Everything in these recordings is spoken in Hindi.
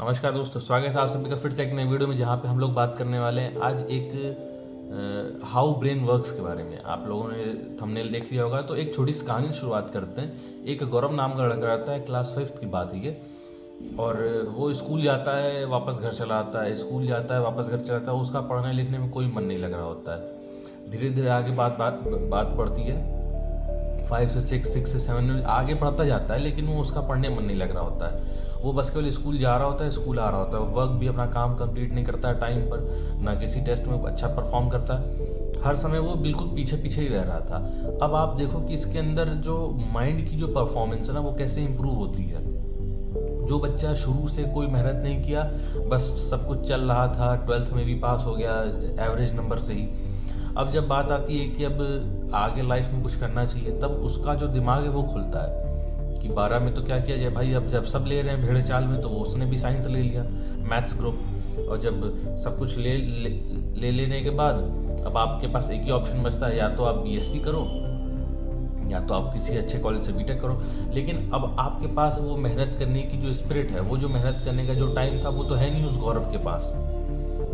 नमस्कार दोस्तों, स्वागत है आप सभी का फिर से एक नई वीडियो में, जहाँ पे हम लोग बात करने वाले हैं आज एक हाउ ब्रेन वर्क्स के बारे में। आप लोगों ने थंबनेल देख लिया होगा, तो एक छोटी सी कहानी की शुरुआत करते हैं। एक गौरव नाम का लड़का रहता है, क्लास 5th की बात है ये। और वो स्कूल जाता है, वापस घर चला आता है, स्कूल जाता है, वापस घर चला आता है। उसका पढ़ने लिखने में कोई मन नहीं लग रहा होता है। धीरे धीरे आगे बात बढ़ती है, 5 से 6, 6 से 7 में आगे बढ़ता जाता है, लेकिन वो उसका पढ़ने मन नहीं लग रहा होता है। वो बस केवल स्कूल जा रहा होता है, स्कूल आ रहा होता है। वर्क भी अपना काम कंप्लीट नहीं करता है टाइम पर, ना किसी टेस्ट में अच्छा परफॉर्म करता है। हर समय वो बिल्कुल पीछे पीछे ही रह रहा था। अब आप देखो कि इसके अंदर जो माइंड की जो परफॉर्मेंस है ना, वो कैसे इंप्रूव होती है। जो बच्चा शुरू से कोई मेहनत नहीं किया, बस सब कुछ चल रहा था, 12th में भी पास हो गया एवरेज नंबर से ही। अब जब बात आती है कि अब आगे लाइफ में कुछ करना चाहिए, तब उसका जो दिमाग है वो खुलता है कि 12 में तो क्या किया जाए भाई। अब जब सब ले रहे हैं भेड़ चाल में, तो वो उसने भी साइंस ले लिया, मैथ्स ग्रुप। और जब सब कुछ ले लेने के बाद अब आपके पास एक ही ऑप्शन बचता है, या तो आप बीएससी करो, या तो आप किसी अच्छे कॉलेज से बीटेक करो। लेकिन अब आपके पास वो मेहनत करने की जो स्पिरिट है, वो जो मेहनत करने का जो टाइम था, वो तो है नहीं उस गौरव के पास।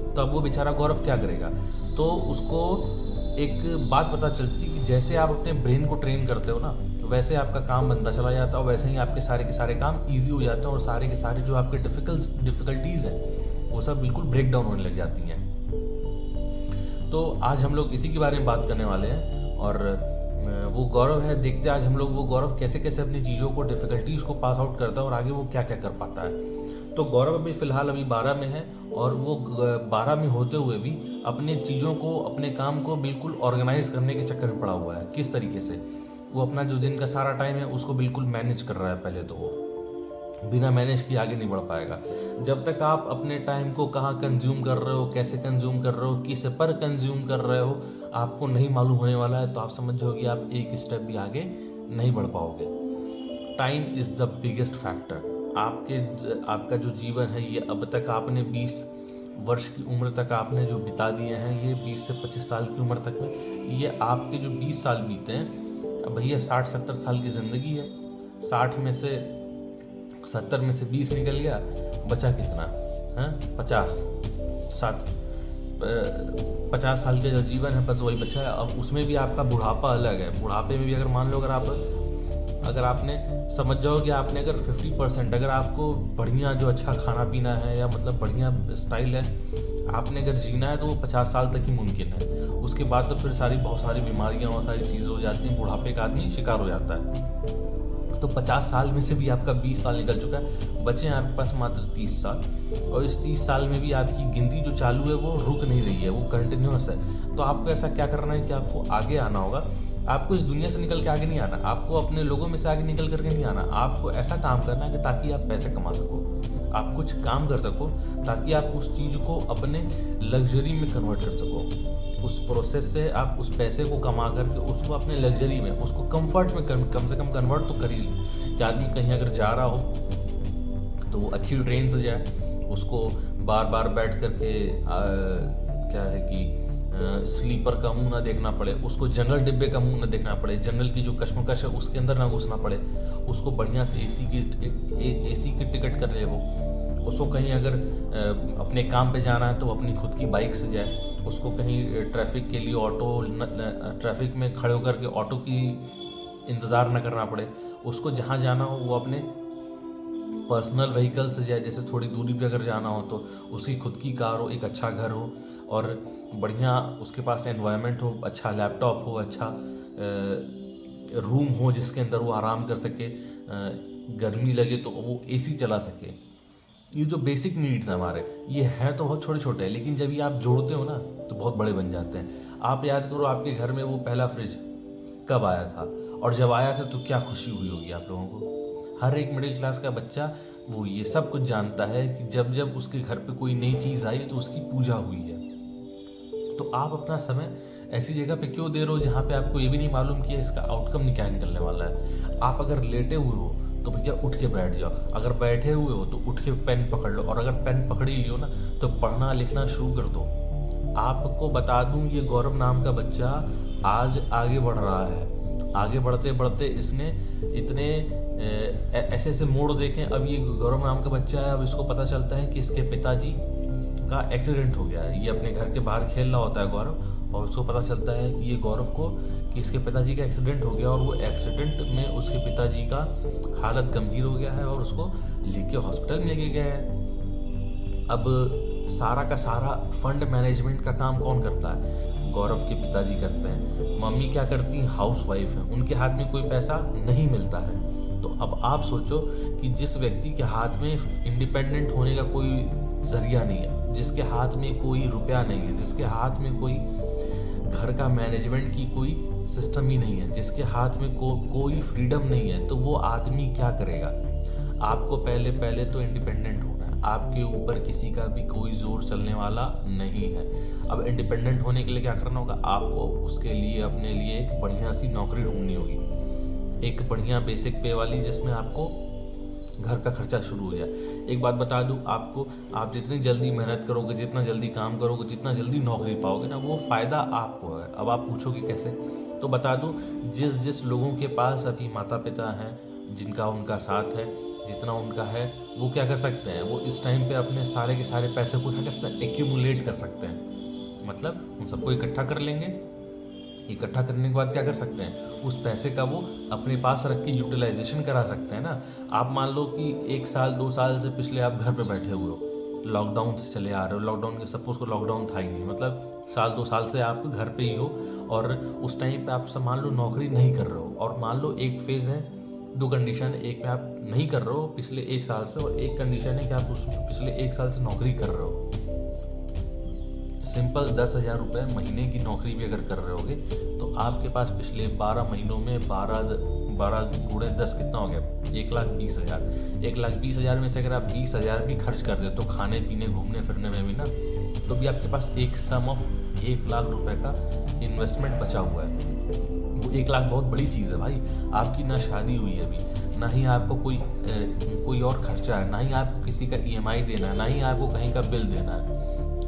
तो अब वो बेचारा गौरव क्या करेगा? तो उसको एक बात पता चलती है कि जैसे आप अपने ब्रेन को ट्रेन करते हो ना, तो वैसे आपका काम बनता चला जाता है, और वैसे ही आपके सारे के सारे काम ईजी हो जाते हैं, और सारे के सारे जो आपके डिफ़िकल्टीज़ हैं वो सब बिल्कुल ब्रेक डाउन होने लग जाती हैं। तो आज हम लोग इसी के बारे में बात करने वाले हैं। और वो गौरव है, देखते हैं आज हम लोग वो गौरव कैसे कैसे अपनी चीज़ों को, डिफ़िकल्टीज़ को पास आउट करता है, और आगे वो क्या क्या कर पाता है। तो गौरव अभी फ़िलहाल 12 में है, और वो 12 में होते हुए भी अपने चीज़ों को, अपने काम को बिल्कुल ऑर्गेनाइज करने के चक्कर में पड़ा हुआ है। किस तरीके से वो अपना जो दिन का सारा टाइम है उसको बिल्कुल मैनेज कर रहा है। पहले तो वो बिना मैनेज किए आगे नहीं बढ़ पाएगा। जब तक आप अपने टाइम को कहाँ कंज्यूम कर रहे हो, कैसे कंज्यूम कर रहे हो, किस पर कंज्यूम कर रहे हो, आपको नहीं मालूम होने वाला है, तो आप समझ जाओ कि आप एक स्टेप भी आगे नहीं बढ़ पाओगे। Time is the biggest factor. आपका जो जीवन है, ये अब तक आपने 20 वर्ष की उम्र तक आपने जो बिता दिए हैं, ये 20 से 25 साल की उम्र तक में, ये आपके जो 20 साल बीते हैं, अब भैया 60-70 साल की ज़िंदगी है। 60 में से 70 में से 20 निकल गया, बचा कितना है? 50 साल का जो जीवन है, बस वही बचा है। अब उसमें भी आपका बुढ़ापा अलग है। बुढ़ापे में भी अगर मान लो, अगर आपने समझ जाओ कि आपने अगर 50%, अगर आपको बढ़िया जो अच्छा खाना पीना है, या मतलब बढ़िया स्टाइल है, आपने अगर जीना है, तो वो 50 साल तक ही मुमकिन है। उसके बाद तो फिर बहुत सारी बीमारियां और सारी चीज़ें हो जाती हैं, बुढ़ापे का आदमी शिकार हो जाता है। तो 50 साल में से भी आपका 20 साल निकल चुका है, बचे हैं आपके पास मात्र 30 साल। और इस 30 साल में भी आपकी गिनती जो चालू है वो रुक नहीं रही है, वो कंटिन्यूस है। तो आपको ऐसा क्या करना है कि आपको आगे आना होगा। आपको इस दुनिया से निकल के आगे नहीं आना, आपको अपने लोगों में से आगे निकल करके नहीं आना। आपको ऐसा काम करना है कि ताकि आप पैसे कमा सको, आप कुछ काम कर सको, ताकि आप उस चीज़ को अपने लग्जरी में कन्वर्ट कर सको। उस प्रोसेस से आप उस पैसे को कमा करके उसको अपने लग्जरी में, उसको कंफर्ट में कम से कम कन्वर्ट तो कर ही ले। कि आदमी कहीं अगर जा रहा हो तो वो अच्छी ट्रेन से जाए, उसको बार बार बैठ करके क्या है कि स्लीपर का मुंह ना देखना पड़े, उसको जनरल डिब्बे का मुंह ना देखना पड़े, जनरल की जो कश्मकश है उसके अंदर ना घुसना पड़े, उसको बढ़िया से एसी की टिकट कर ले। वो उसको कहीं अगर अपने काम पे जाना है तो अपनी खुद की बाइक से जाए, उसको कहीं ट्रैफिक के लिए ट्रैफिक में खड़े होकर के ऑटो की इंतज़ार न करना पड़े। उसको जहाँ जाना हो वो अपने पर्सनल व्हीकल से जाए। जैसे थोड़ी दूरी पे अगर जाना हो तो उसकी खुद की कार हो, एक अच्छा घर हो, और बढ़िया उसके पास एनवायरनमेंट हो, अच्छा लैपटॉप हो, अच्छा रूम हो जिसके अंदर वो आराम कर सके, गर्मी लगे तो वो एसी चला सके। ये जो बेसिक नीड्स हैं हमारे, ये हैं तो बहुत छोटे छोटे हैं, लेकिन जब ये आप जोड़ते हो ना तो बहुत बड़े बन जाते हैं। आप याद करो, आपके घर में वो पहला फ्रिज कब आया था, और जब आया था तो क्या खुशी हुई होगी आप लोगों को। हर एक मिडिल क्लास का बच्चा वो ये सब कुछ जानता है कि जब जब उसके घर पे कोई नई चीज़ आई तो उसकी पूजा हुई है। तो आप अपना समय ऐसी जगह पे क्यों दे रहे हो जहाँ पे आपको ये भी नहीं मालूम कि इसका आउटकम क्या निकलने वाला है। आप अगर लेटे हुए हो तो भैया उठ के बैठ जाओ, अगर बैठे हुए हो तो उठ के पेन पकड़ लो, और अगर पेन पकड़ ही लियो ना तो पढ़ना लिखना शुरू कर दो। आपको बता दूं, ये गौरव नाम का बच्चा आज आगे बढ़ रहा है। आगे बढ़ते बढ़ते इसने इतने ऐसे ऐसे मोड़ देखें। अब ये गौरव नाम का बच्चा है, अब इसको पता चलता है कि इसके पिताजी का एक्सीडेंट हो गया है। ये अपने घर के बाहर खेल रहा होता है गौरव, और उसको पता चलता है कि ये गौरव को कि इसके पिताजी का एक्सीडेंट हो गया, और वो एक्सीडेंट में उसके पिताजी का हालत गंभीर हो गया है और उसको लेके हॉस्पिटल में लेके गया है। अब सारा का सारा फंड मैनेजमेंट का काम कौन करता है? गौरव के पिताजी करते हैं। मम्मी क्या करती हैं? हाउस वाइफ है, उनके हाथ में कोई पैसा नहीं मिलता है। तो अब आप सोचो कि जिस व्यक्ति के हाथ में इंडिपेंडेंट होने का कोई जरिया नहीं है, जिसके हाथ में कोई रुपया नहीं है, जिसके हाथ में कोई घर का मैनेजमेंट की कोई सिस्टम ही नहीं है, जिसके हाथ में कोई फ्रीडम नहीं है, तो वो आदमी क्या करेगा? आपको पहले तो इंडिपेंडेंट होना है। आपके ऊपर किसी का भी कोई जोर चलने वाला नहीं है। अब इंडिपेंडेंट होने के लिए क्या करना होगा? आपको उसके लिए अपने लिए एक बढ़िया सी नौकरी ढूंढनी होगी, एक बढ़िया बेसिक पे वाली, जिसमें आपको घर का खर्चा शुरू हो जाए। एक बात बता दूं आपको, आप जितनी जल्दी मेहनत करोगे, जितना जल्दी काम करोगे, जितना जल्दी नौकरी पाओगे ना, वो फ़ायदा आपको है। अब आप पूछोगे कैसे? तो बता दूं, जिस लोगों के पास अभी माता पिता हैं, जिनका उनका साथ है, जितना उनका है, वो क्या कर सकते हैं? वो इस टाइम पे अपने सारे के सारे पैसे को क्या कर सकते हैं? एक्यूमुलेट कर सकते हैं। मतलब उन सबको इकट्ठा कर लेंगे। इकट्ठा करने के बाद क्या कर सकते हैं? उस पैसे का वो अपने पास रख के यूटिलाइजेशन करा सकते हैं ना। आप मान लो कि 1 साल 2 साल से पिछले आप घर पे बैठे हुए हो, लॉकडाउन से चले आ रहे हो। लॉकडाउन के सपोज को लॉकडाउन था ही नहीं, मतलब साल 2 साल से आप घर पे ही हो, और उस टाइम पे आप सब मान लो नौकरी नहीं कर रहे हो, और मान लो एक फेज़ है, 2 कंडीशन है, एक में आप नहीं कर रहे हो पिछले 1 साल से, और एक कंडीशन है कि आप उस पिछले 1 साल से नौकरी कर रहे हो। सिंपल 10,000 रुपये महीने की नौकरी भी अगर कर रहे होगे, तो आपके पास पिछले 12 महीनों में 12 गुणे 10 कितना हो गया? 1,20,000। 1,20,000 में से अगर आप 20,000 भी खर्च कर दे, तो खाने पीने घूमने फिरने में भी ना, तो भी आपके पास एक सम ऑफ 1,00,000 रुपये का इन्वेस्टमेंट बचा हुआ है। वो 1,00,000 बहुत बड़ी चीज़ है भाई। आपकी ना शादी हुई है अभी, ना ही आपको कोई और खर्चा है, ना ही आपको किसी का EMI देना है, ना ही आपको कहीं का बिल देना है।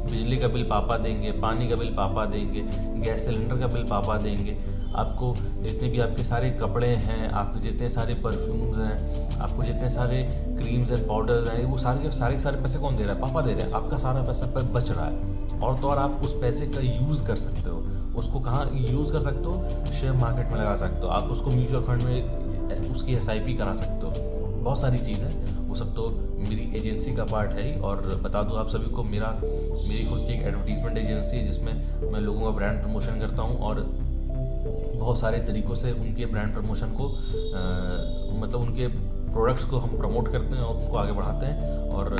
बिजली का बिल पापा देंगे, पानी का बिल पापा देंगे, गैस सिलेंडर का बिल पापा देंगे। आपको जितने भी आपके सारे कपड़े हैं, आपके जितने सारे परफ्यूम्स हैं, आपको जितने सारे क्रीम्स एंड पाउडर्स हैं, वो सारे पैसे कौन दे रहा है? पापा दे रहे हैं। आपका सारा पैसा बच रहा है, और तो और आप उस पैसे का यूज़ कर सकते हो। उसको कहाँ यूज़ कर सकते हो? शेयर मार्केट में लगा सकते हो, आप उसको म्यूचुअल फंड में उसकी SIP करा सकते हो। बहुत सारी चीज़ है, वो सब तो मेरी एजेंसी का पार्ट है ही। और बता दूं आप सभी को, मेरी खुद की एक एडवर्टीजमेंट एजेंसी है, जिसमें मैं लोगों का ब्रांड प्रमोशन करता हूं, और बहुत सारे तरीक़ों से उनके ब्रांड प्रमोशन को मतलब उनके प्रोडक्ट्स को हम प्रमोट करते हैं और उनको आगे बढ़ाते हैं। और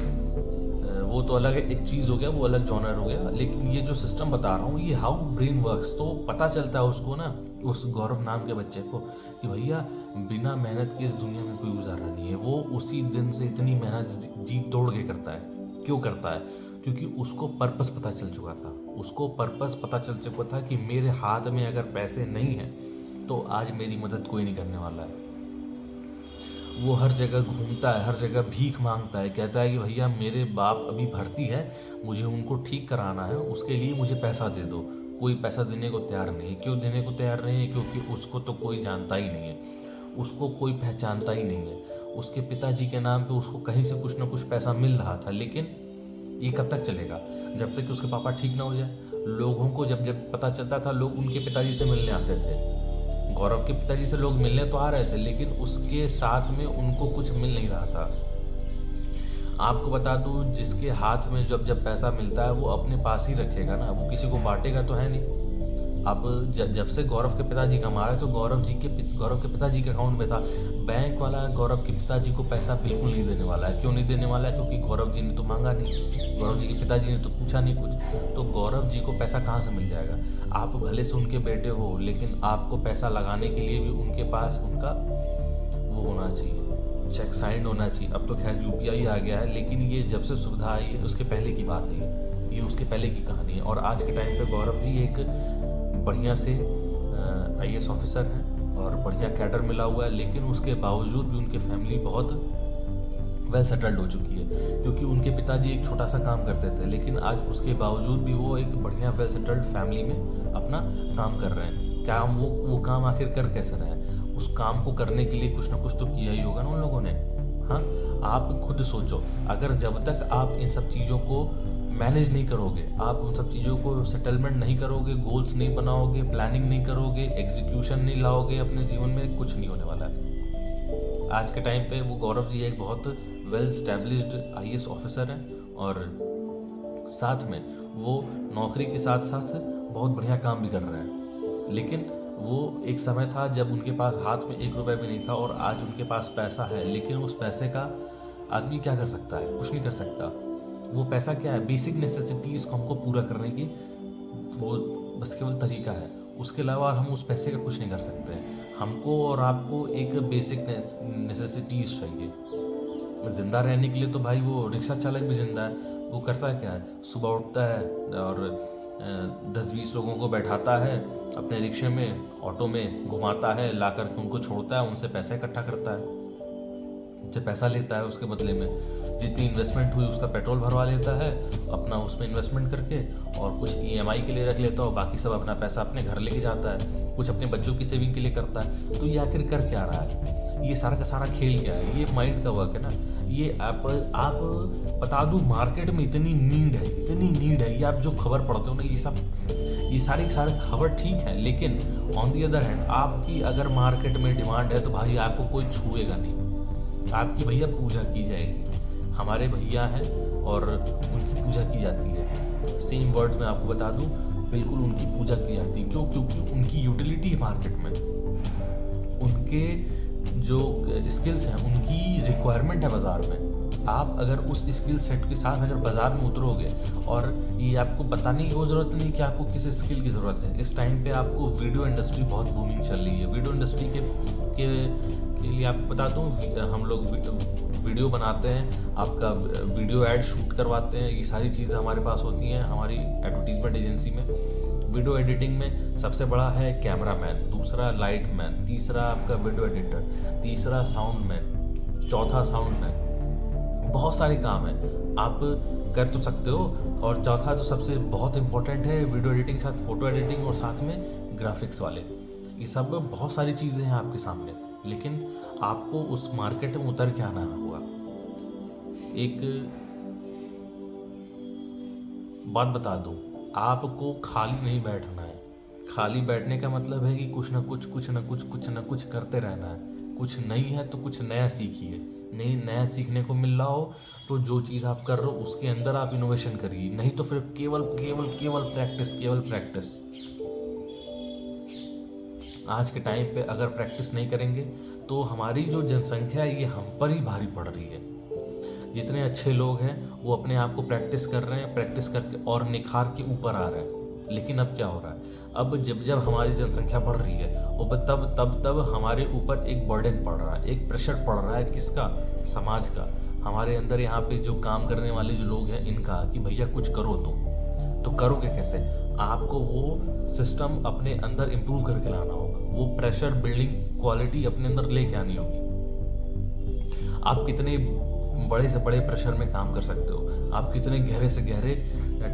वो तो अलग एक चीज़ हो गया, वो अलग जॉनर हो गया। लेकिन ये जो सिस्टम बता रहा हूँ, ये हाउ ब्रेन वर्क्स, तो पता चलता है उसको ना, उस गौरव नाम के बच्चे को, कि भैया बिना मेहनत के इस दुनिया में कोई गुजारा नहीं है। वो उसी दिन से इतनी मेहनत जी तोड़ के करता है। क्यों करता है? क्योंकि उसको पर्पस पता चल चुका था। उसको पर्पस पता चल चुका था कि मेरे हाथ में अगर पैसे नहीं हैं, तो आज मेरी मदद कोई नहीं करने वाला है। वो हर जगह घूमता है, हर जगह भीख मांगता है, कहता है कि भैया मेरे बाप अभी भर्ती है, मुझे उनको ठीक कराना है, उसके लिए मुझे पैसा दे दो। कोई पैसा देने को तैयार नहीं है। क्यों देने को तैयार नहीं है? क्योंकि उसको तो कोई जानता ही नहीं है, उसको कोई पहचानता ही नहीं है। उसके पिताजी के नाम पे उसको कहीं से कुछ ना कुछ पैसा मिल रहा था, लेकिन ये कब तक चलेगा? जब तक कि उसके पापा ठीक ना हो जाए। लोगों को जब पता चलता था, लोग उनके पिताजी से मिलने आते थे। गौरव के पिताजी से लोग मिलने तो आ रहे थे, लेकिन उसके साथ में उनको कुछ मिल नहीं रहा था। आपको बता दूं, जिसके हाथ में जब पैसा मिलता है, वो अपने पास ही रखेगा ना, वो किसी को बांटेगा तो है नहीं। अब जब से गौरव के पिताजी कमा रहे, तो गौरव के पिताजी के अकाउंट में था। बैंक वाला गौरव के पिताजी को पैसा बिल्कुल नहीं देने वाला है। क्यों नहीं देने वाला है? क्योंकि गौरव जी ने तो मांगा नहीं, गौरव जी के पिताजी ने तो पूछा नहीं कुछ। तो गौरव जी को पैसा कहाँ से मिल जाएगा? आप भले से उनके बेटे हो, लेकिन आपको पैसा लगाने के लिए भी उनके पास उनका वो होना चाहिए, चेक साइंड होना चाहिए। अब तो खैर UPI आ गया है, लेकिन ये जब से सुविधा आई है, उसके पहले की बात है, ये उसके पहले की कहानी है। और आज के टाइम पे गौरव जी एक बढ़िया से IAS ऑफिसर हैं और बढ़िया कैडर मिला हुआ है, लेकिन उसके बावजूद भी उनके फैमिली बहुत वेल सेटल्ड हो चुकी है। क्योंकि उनके पिताजी एक छोटा सा काम करते थे, लेकिन आज उसके बावजूद भी वो एक बढ़िया वेल सेटल्ड फैमिली में अपना काम कर रहे हैं। क्या वो काम आखिर कर कैसे रहे हैं? उस काम को करने के लिए कुछ ना कुछ तो किया ही होगा ना उन लोगों ने। हाँ, आप खुद सोचो, अगर जब तक आप इन सब चीज़ों को मैनेज नहीं करोगे, आप उन सब चीज़ों को सेटलमेंट नहीं करोगे, गोल्स नहीं बनाओगे, प्लानिंग नहीं करोगे, एग्जीक्यूशन नहीं लाओगे अपने जीवन में, कुछ नहीं होने वाला है। आज के टाइम पे वो गौरव जी एक बहुत वेल स्टैब्लिश्ड IAS ऑफिसर हैं और साथ में वो नौकरी के साथ साथ बहुत बढ़िया काम भी कर रहे हैं। लेकिन वो एक समय था जब उनके पास हाथ में 1 रुपया भी नहीं था और आज उनके पास पैसा है, लेकिन उस पैसे का आदमी क्या कर सकता है? कुछ नहीं कर सकता। वो पैसा क्या है? बेसिक नेसेसिटीज़ को हमको पूरा करने की वो बस केवल तरीका है। उसके अलावा हम उस पैसे का कुछ नहीं कर सकते हैं। हमको और आपको एक बेसिक नेसेसिटीज़ चाहिए। ज़िंदा रहने के लिए तो भाई वो रिक्शा चालक भी ज़िंदा है। वो करता क्या है? सुबह उठता है और 10-20 लोगों को बैठाता है अपने रिक्शे में, ऑटो में घुमाता है, ला कर के उनको छोड़ता है, उनसे पैसा इकट्ठा करता है, उनसे पैसा लेता है, उसके बदले में जितनी इन्वेस्टमेंट हुई उसका पेट्रोल भरवा लेता है अपना, उसमें इन्वेस्टमेंट करके, और कुछ EMI के लिए रख लेता है, बाकी सब अपना पैसा अपने घर लेके जाता है, कुछ अपने बच्चों की सेविंग के लिए करता है। तो ये आखिर कर क्या रहा है? ये सारा का सारा खेल क्या है? ये माइंड का वर्क है ना। ये आप बता दूं, मार्केट में इतनी नीड है, ये आप जो खबर पढ़ते हो ना, ये सारी खबर ठीक है, लेकिन ऑन दी अदर हैंड आपकी अगर मार्केट में डिमांड है तो भाई आपको कोई छुएगा नहीं, आपकी भैया पूजा की जाएगी। हमारे भैया हैं और उनकी पूजा की जाती है। सेम वर्ड्स में आपको बता दूं, बिल्कुल उनकी पूजा की जाती है। क्यों? क्योंकि उनकी यूटिलिटी है मार्केट में, उनके जो स्किल्स हैं उनकी रिक्वायरमेंट है बाज़ार में। आप अगर उस स्किल सेट के साथ अगर बाज़ार में उतरोगे, और ये आपको बताने की ज़रूरत नहीं कि आपको किस स्किल की ज़रूरत है। इस टाइम पे आपको वीडियो इंडस्ट्री बहुत बूमिंग चल रही है। वीडियो इंडस्ट्री के लिए आपको बता दूं, हम लोग वीडियो बनाते हैं, आपका वीडियो ऐड शूट करवाते हैं, ये सारी चीज़ें हमारे पास होती हैं हमारी एडवर्टीजमेंट एजेंसी में। वीडियो एडिटिंग में सबसे बड़ा है कैमरामैन, दूसरा लाइट मैन, तीसरा आपका वीडियो एडिटर, तीसरा साउंड मैन, चौथा साउंड मैन। बहुत सारे काम हैं, आप कर तो सकते हो। और चौथा तो सबसे बहुत इंपॉर्टेंट है, वीडियो एडिटिंग के साथ फोटो एडिटिंग और साथ में ग्राफिक्स वाले। ये सब बहुत सारी चीज़ें हैं आपके सामने, लेकिन आपको उस मार्केट में उतर के आना होगा। एक बात बता दूं, आपको खाली नहीं बैठना है। खाली बैठने का मतलब है कि कुछ ना कुछ करते रहना है। कुछ नहीं है तो कुछ नया सीखिए। नहीं, नया सीखने को मिल रहा हो तो जो चीज़ आप कर रहे हो उसके अंदर आप इनोवेशन करिए, नहीं तो फिर केवल प्रैक्टिस। आज के टाइम पे अगर प्रैक्टिस नहीं करेंगे तो हमारी जो जनसंख्या है ये हम पर ही भारी पड़ रही है। जितने अच्छे लोग हैं वो अपने आप को प्रैक्टिस कर रहे हैं, प्रैक्टिस करके और निखार के ऊपर आ रहे हैं। लेकिन अब क्या हो रहा है? अब जब हमारी जनसंख्या बढ़ रही है और तब हमारे ऊपर एक बर्डन पड़ रहा है, एक प्रेशर पड़ रहा है। किसका? समाज का। हमारे अंदर यहाँ पे जो काम करने वाले जो लोग हैं इनका, कि भैया कुछ करो। तो करोगे कैसे? आपको वो सिस्टम अपने अंदर इम्प्रूव करके लाना होगा, वो प्रेशर बिल्डिंग क्वालिटी अपने अंदर लेके आनी होगी। आप कितने बड़े से बड़े प्रेशर में काम कर सकते हो, आप कितने गहरे से गहरे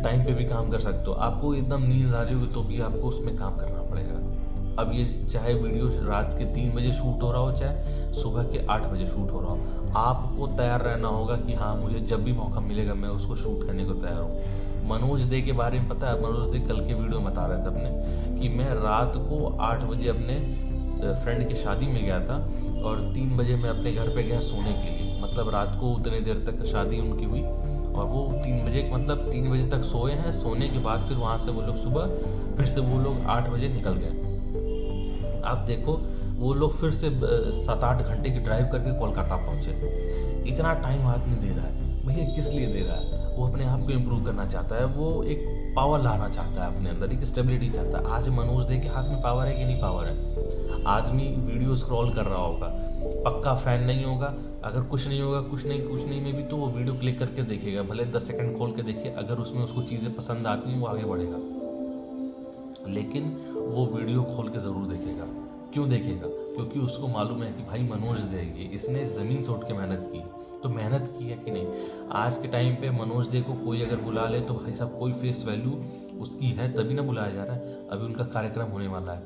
टाइम पे भी काम कर सकते हो। आपको एकदम नींद आ रही होगी तो भी आपको उसमें काम करना पड़ेगा। अब ये चाहे वीडियो रात के 3 बजे शूट हो रहा हो, चाहे सुबह के 8 बजे शूट हो रहा हो, आपको तैयार रहना होगा कि हाँ, मुझे जब भी मौका मिलेगा मैं उसको शूट करने को तैयार हूँ। मनोज दे के बारे में पता है? मनोज दे कल के वीडियो में बता रहे थे अपने कि मैं रात को 8 बजे अपने फ्रेंड की शादी में गया था और 3 बजे मैं अपने घर पे गया सोने के लिए। मतलब रात को उतनी देर तक शादी उनकी हुई और वो 3 बजे, मतलब 3 बजे तक सोए हैं। सोने के बाद फिर वहाँ से वो लोग सुबह फिर से वो लोग 8 बजे निकल गए। आप देखो, वो लोग फिर से 7-8 घंटे की ड्राइव करके कोलकाता पहुँचे। इतना टाइम आदमी दे रहा है, भैया किस लिए दे रहा है? वो अपने आप को इम्प्रूव करना चाहता है, वो एक पावर लाना चाहता है अपने अंदर, एक स्टेबिलिटी चाहता है। आज मनोज दे के हाथ में पावर है कि नहीं पावर है? आदमी वीडियो स्क्रॉल कर रहा होगा, पक्का फैन नहीं होगा, अगर कुछ नहीं होगा, कुछ नहीं में भी तो वो वीडियो क्लिक करके देखेगा, भले 10 सेकंड खोल के देखिए। अगर उसमें उसको चीज़ें पसंद आती हैं वो आगे बढ़ेगा, लेकिन वो वीडियो खोल के ज़रूर देखेगा। क्यों देखेगा? क्योंकि उसको मालूम है कि भाई मनोज देगी, इसने ज़मीन से उठ के मेहनत की। तो मेहनत की है कि नहीं? आज के टाइम पे मनोज दे को कोई अगर बुला ले तो भाई साहब कोई फेस वैल्यू उसकी है तभी ना बुलाया जा रहा है। अभी उनका कार्यक्रम होने वाला है,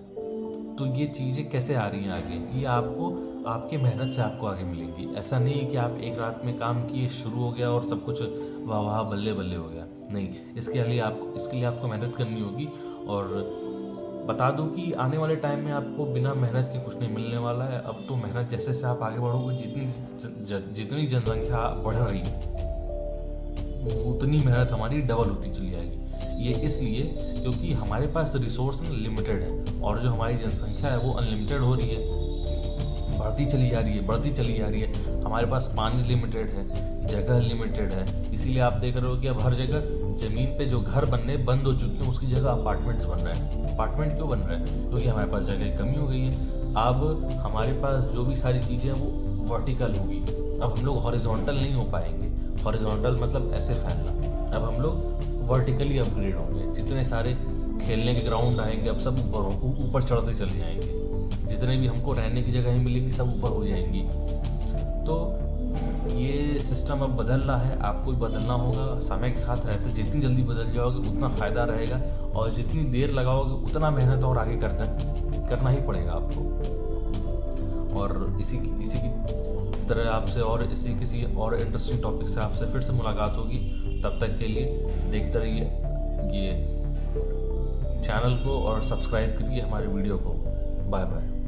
तो ये चीज़ें कैसे आ रही हैं आगे, ये आपको आपकी मेहनत से आपको आगे मिलेंगी। ऐसा नहीं है कि आप एक रात में काम किए, शुरू हो गया और सब कुछ वाह वाह बल्ले बल्ले हो गया। नहीं, इसके लिए आपको मेहनत करनी होगी। और बता दूं कि आने वाले टाइम में आपको बिना मेहनत के कुछ नहीं मिलने वाला है। अब तो मेहनत जैसे से आप आगे बढ़ोगे, जितनी जनसंख्या बढ़ रही है उतनी मेहनत हमारी डबल होती चली जाएगी। ये इसलिए क्योंकि हमारे पास रिसोर्स लिमिटेड है और जो हमारी जनसंख्या है वो अनलिमिटेड हो रही है, बढ़ती चली जा रही है। हमारे पास पानी लिमिटेड है, जगह लिमिटेड है। इसीलिए आप देख रहे हो कि अब हर जगह ज़मीन पे जो घर बनने बंद हो चुके हैं, उसकी जगह अपार्टमेंट्स बन रहे हैं। अपार्टमेंट क्यों बन रहे हैं? क्योंकि हमारे पास जगह की कमी हो गई है। अब हमारे पास जो भी सारी चीज़ें हैं वो वर्टिकल होगी। अब हम लोग हॉरिजॉन्टल नहीं हो पाएंगे। हॉरिजॉन्टल मतलब ऐसे फैलना। अब हम लोग वर्टिकली अपग्रेड होंगे। जितने सारे खेलने के ग्राउंड आएंगे अब सब ऊपर चढ़ते चले जाएंगे। जितने भी हमको रहने की जगह मिलेंगी सब ऊपर हो जाएंगी। तो ये सिस्टम अब बदल रहा है, आपको भी बदलना होगा। समय के साथ रहते जितनी जल्दी बदल जाओगे उतना फ़ायदा रहेगा, और जितनी देर लगाओगे उतना मेहनत और आगे करना ही पड़ेगा आपको। और इसी की तरह आपसे और किसी और इंटरेस्टिंग टॉपिक से आपसे फिर से मुलाकात होगी। तब तक के लिए देखते रहिए ये चैनल को और सब्सक्राइब करिए हमारे वीडियो को। Bye bye.